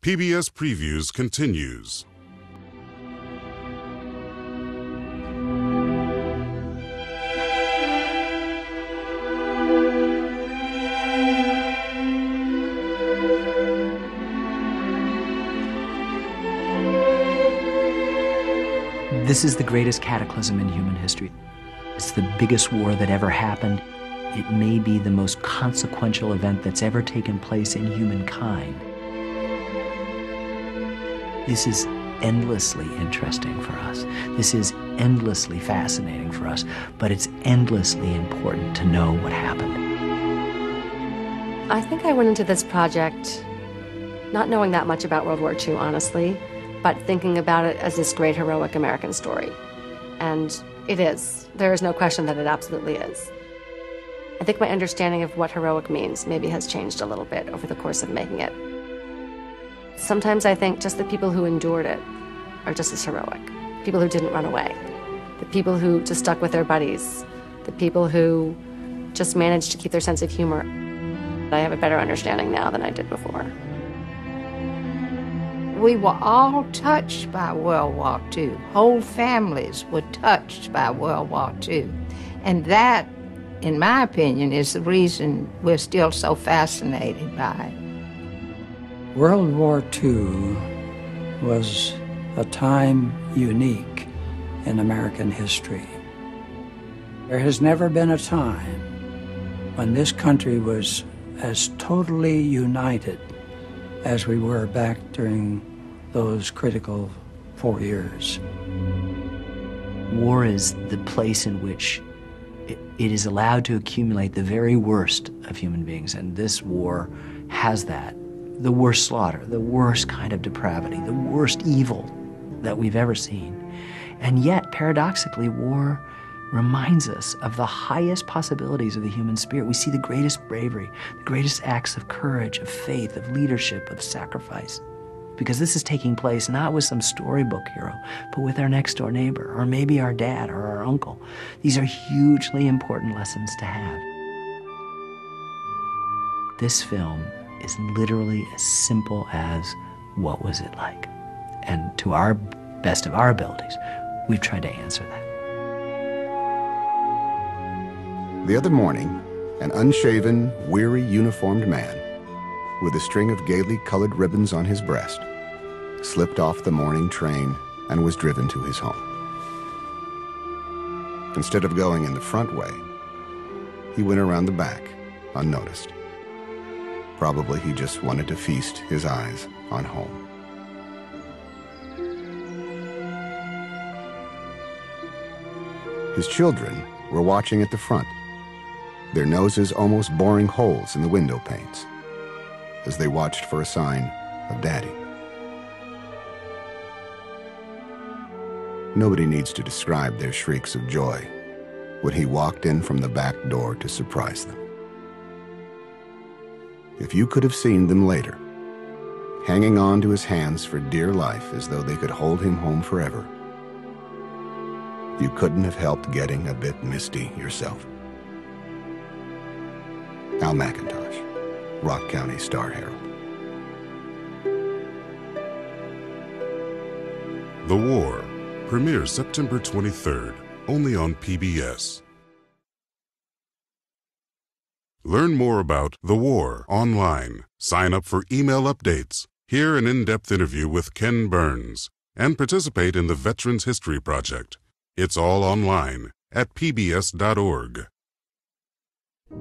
PBS Previews continues. This is the greatest cataclysm in human history. It's the biggest war that ever happened. It may be the most consequential event that's ever taken place in humankind. This is endlessly interesting for us. This is endlessly fascinating for us, but it's endlessly important to know what happened. I think I went into this project not knowing that much about World War II, honestly, but thinking about it as this great heroic American story. And it is. There is no question that it absolutely is. I think my understanding of what heroic means maybe has changed a little bit over the course of making it. Sometimes I think just the people who endured it are just as heroic. People who didn't run away. The people who just stuck with their buddies. The people who just managed to keep their sense of humor. I have a better understanding now than I did before. We were all touched by World War II. Whole families were touched by World War II. And that, in my opinion, is the reason we're still so fascinated by it. World War II was a time unique in American history. There has never been a time when this country was as totally united as we were back during those critical 4 years. War is the place in which it is allowed to accumulate the very worst of human beings, and this war has that. The worst slaughter, the worst kind of depravity, the worst evil that we've ever seen. And yet, paradoxically, war reminds us of the highest possibilities of the human spirit. We see the greatest bravery, the greatest acts of courage, of faith, of leadership, of sacrifice. Because this is taking place not with some storybook hero, but with our next door neighbor, or maybe our dad or our uncle. These are hugely important lessons to have. This film is literally as simple as, what was it like? And to our best of our abilities, we've tried to answer that. The other morning, an unshaven, weary, uniformed man, with a string of gaily colored ribbons on his breast, slipped off the morning train and was driven to his home. Instead of going in the front way, he went around the back, unnoticed. Probably he just wanted to feast his eyes on home. His children were watching at the front, their noses almost boring holes in the window panes, as they watched for a sign of Daddy. Nobody needs to describe their shrieks of joy when he walked in from the back door to surprise them. If you could have seen them later, hanging on to his hands for dear life as though they could hold him home forever, you couldn't have helped getting a bit misty yourself. Al McIntosh, Rock County Star-Herald. The War premieres September 23rd, only on PBS. Learn more about The War online. Sign up for email updates, hear an in-depth interview with Ken Burns, and participate in the Veterans History Project. It's all online at pbs.org.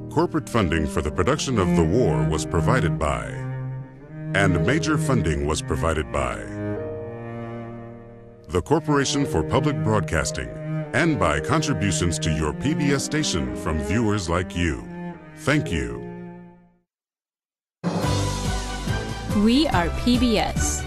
Corporate funding for the production of The War was provided by, and major funding was provided by, the Corporation for Public Broadcasting, and by contributions to your PBS station from viewers like you. Thank you. We are PBS.